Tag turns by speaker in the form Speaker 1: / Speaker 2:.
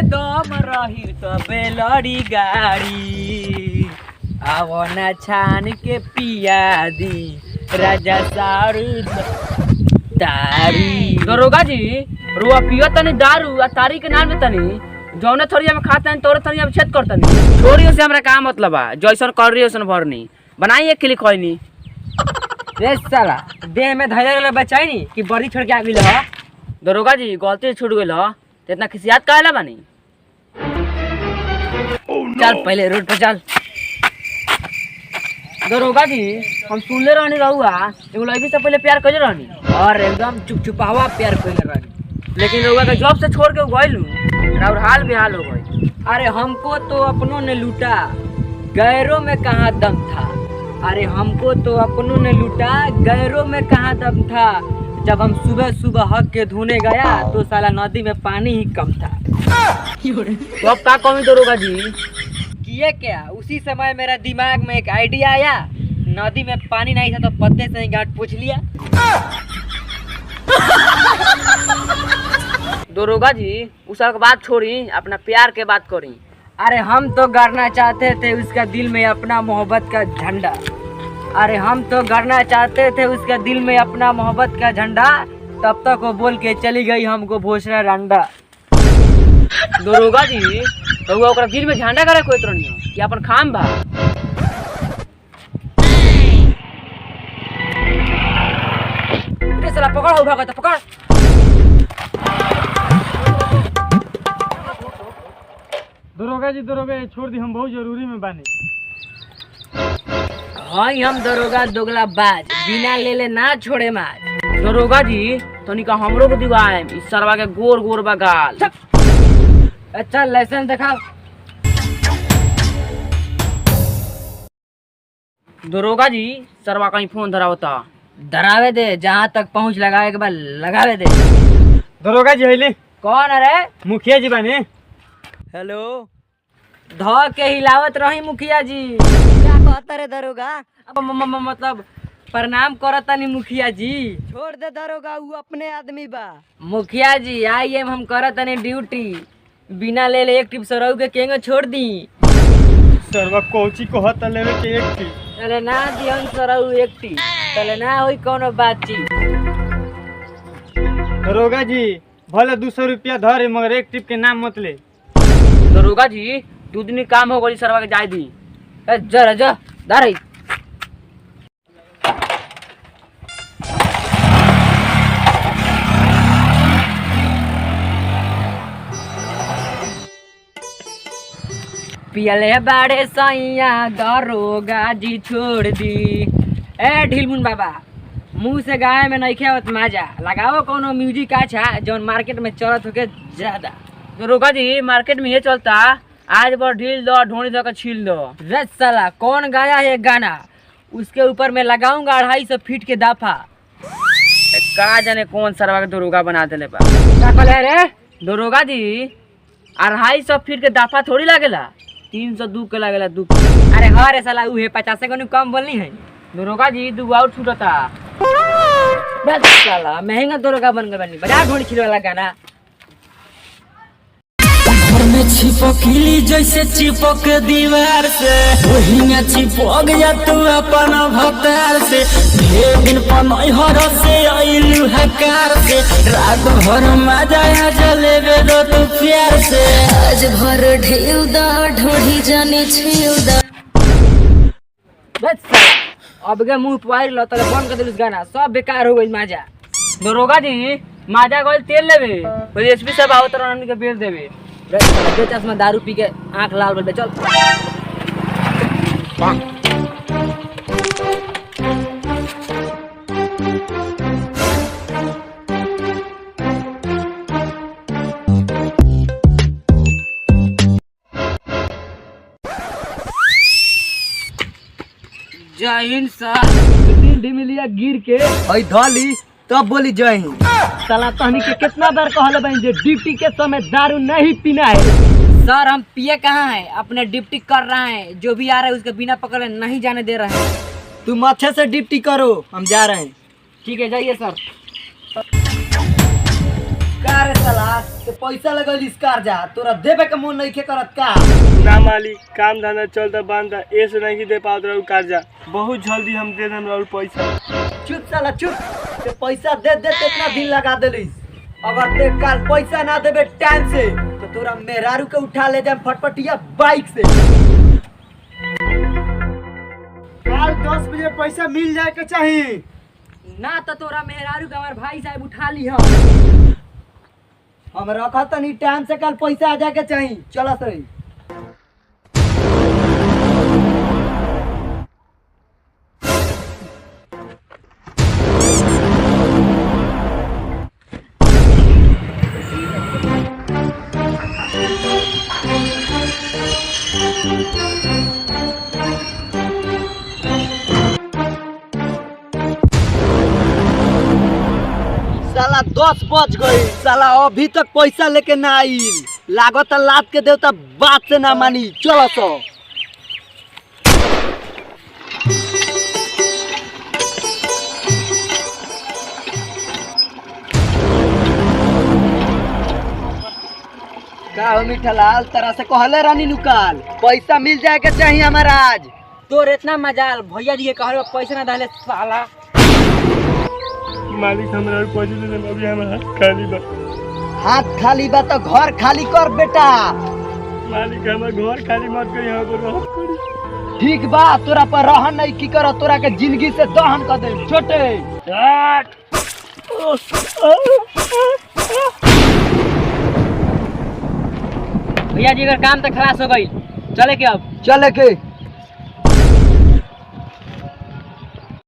Speaker 1: दम रही तबे लड़ी गाड़ी आवो ना छान के पिया दी राजा सारू तारी।
Speaker 2: दरोगा जी रुआ पियो तनी दारू आ तारी के नाम में तनी जौने थोड़िया में खाता है तोरे थोड़िया में छेद करता नहीं। छोड़ियो से हमरा का मतलब है जैसन कर रही वैसन भरनी बनाइए के लिए कोई नहीं।
Speaker 1: रे साला देह में धैर्य वाला बचाई नहीं कि बड़ी छोड़ के आ गई ह।
Speaker 2: दरोगा जी गलती से छूट गई ह तो इतना खिसियात काहेला बानी।
Speaker 1: चल पहले रोड पर चल।
Speaker 2: दरोगा जी हम सुनले रहनी रहुआ एगो लड़की से पहले प्यार कइले रहनी
Speaker 1: और एकदम चुपचुपावा प्यार कइले रहनी,
Speaker 2: लेकिन रहुआ के जॉब से छोड़ के गइलू और हाल बेहाल हो गई।
Speaker 1: अरे हमको तो अपनों ने लूटा गैरों में कहाँ दम था। अरे हमको तो अपनों ने लूटा गैरों में कहाँ दम था। जब हम सुबह सुबह हक के धोने गया तो साला नदी में पानी ही कम था।
Speaker 2: तो अब का कमी दरोगा जी?
Speaker 1: किए क्या, उसी समय मेरा दिमाग में एक आइडिया आया। नदी में पानी नहीं था तो पत्ते से ही गांठ पूछ लिया।
Speaker 2: दरोगा जी उस सब बात छोड़ी अपना प्यार के बात करी।
Speaker 1: अरे हम तो गाड़ना चाहते थे उसका दिल में अपना मोहब्बत का झंडा। अरे हम तो गाड़ना चाहते थे उसका दिल में अपना मोहब्बत का झंडा। तब तक वो बोल के चली गई हमको भोसड़ा रंडा।
Speaker 2: दरोगा जी तो ओकरा दिल में झंडा करे कोई तरह नहीं कि अपन खाम बा।
Speaker 1: अरे साला पकड़ उठा के तो पकड़।
Speaker 3: दरोगा जी छोड़ दी, हम बहुत जरूरी में बानी।
Speaker 1: हाँ हम दरोगा दोगला बाज बिना ले ले ना छोड़े माज।
Speaker 2: दरोगा जी तनिका हमरो को दिवाए इस सरवा के गोर गोर बगाल।
Speaker 1: अच्छा लाइसेंस दिखाओ।
Speaker 2: दरोगा जी सरवा कहीं फोन धरा होता
Speaker 1: डरावे दे, जहाँ तक पहुँच लगावे के बाद लगावे दे।
Speaker 3: दरोगा जी हईले
Speaker 1: कौन अरे?
Speaker 3: मुखिया जी बानी।
Speaker 1: हेलो ध के हिलावत रही मुखिया जी। क्या कहता रे दरोगा? मतलब प्रणाम करतानी मुखिया जी। छोड़ दे दरोगा, वो अपने आदमी बा। मुखिया जी आई एम हम करतानी ड्यूटी, बिना ले ले एक टिप सरऊ के केंगे छोड़ दी।
Speaker 3: सरवा कोची कहता लेवे के एक टी।
Speaker 1: चले ना दिहन सरऊ एक टी, चले ना होई कोनो बातचीत।
Speaker 3: दरोगा जी भले 200 रुपया धरे मगर एक टिप के नाम मत ले।
Speaker 2: दरोगा जी 2 दिन काम हो गई सरवा के जाय दी।
Speaker 1: जरा जा दारी। पियले बाड़े सैया दरोगा जी छोड़ दी। ए ढीलमुन बाबा मुंह से गाय में नहीं खेवत माजा लगाओ कोनो म्यूजिक अच्छा जौन मार्केट में चलत होके ज्यादा।
Speaker 2: दरोगा जी मार्केट में ये चलता आज बार ढील दो ढोनी दो का छील दो।
Speaker 1: रे साला कौन गाया है गाना? उसके ऊपर मैं लगाऊंगा 250 फीट के दाफा।
Speaker 2: का जाने कौन सरवा के दरोगा बना देले बा।
Speaker 1: क्या कहले रे?
Speaker 2: दरोगा जी 250 फीट के दाफा थोड़ी लागेला, 302 के लागेला। 2
Speaker 1: अरे हाँ रे साला उहे 50 को कम बोलनी है।
Speaker 2: दरोगा जी 2 आउट छूटता।
Speaker 1: बस साला महंगा दरोगा बन गए बनी बजा ढोली छिले वाला गाना।
Speaker 4: घर में छिपकली जैसे चिपक दीवार से वही में चिपक जा तू अपन भतार से। ढेर दिन पनहर से आइलू हकार से रात भर मजा जलेबे दो तू प्यार से। आज भर ढेउ दा ढोढ़ी जाने छिउ दा।
Speaker 1: बस साला अब के मुंह पुआर लो तले बंद कर दिलस गाना, सब बेकार हो गइल माजा।
Speaker 2: दरोगा जी माजा गोल तेल लेवे फिर एसपी साहब आओ तरह के बेच देवे।
Speaker 1: रे साला दे चश्मा दारू पी के आंख लाल कर दे चल। जय हिंद सर। ढिमिलिया गिर के और धली तब बोली जय हिंद। साला तहनी के कितना बार कहले बहन जे ड्यूटी के समय दारू नहीं पीना है। सर हम पिए कहाँ हैं, अपने ड्यूटी कर रहे हैं। जो भी आ रहा है उसके बिना पकड़े नहीं जाने दे रहे हैं। तुम अच्छे से ड्यूटी करो, हम जा रहे हैं। ठीक है जाइए सर। क्या रे साला ते पैसा लगल कार जा तोरा देवे के मन नहीं करत का।
Speaker 3: ना मालिक काम धंधा चलता बंद ऐसे नहीं दे पाओ रहू कर्जा बहुत जल्दी हम दे देम रहू पैसा।
Speaker 1: चुप साला चुप, ते पैसा दे दे कितना दिन लगा देलिस। अगर ते कल पैसा ना देबे टाइम से तो तोरा मेहरारू के उठा ले जाम फटफटिया बाइक से।
Speaker 3: कल 10 बजे पैसा मिल जाए के चाहिए।
Speaker 1: ना तो तोरा मेहरारू के हमार भाई साहब उठा ली हम रखा तनी टाइम से कल पैसा आ जाए के चाहिए। चलो सही साला 10 बज गई, साला अभी तक पैसा लेके ना आइल। लागत लाद के देवता बात से ना मानी। चलो तो का हो मिठलाल, तरह से कहले रानी नुकाल पैसा मिल जाए के चाहिए हमारा आज।
Speaker 2: तोर इतना मजाल भैया जी के कहले पैसा ना दहले साला।
Speaker 3: मालिक हमरा पैसा दे देम अभी हमारा खाली बा।
Speaker 1: हाथ खाली बा तो घर खाली कर बेटा।
Speaker 3: मालिक हमर घर खाली मत करी यहाँ पर रहत करी।
Speaker 1: ठीक बा, तोरा पर रहन नहीं की कर, तोरा के जिंदगी से दहन कर दे छोटे।
Speaker 2: भैया जी अगर काम तो खलास हो गई चले के अब
Speaker 1: चले के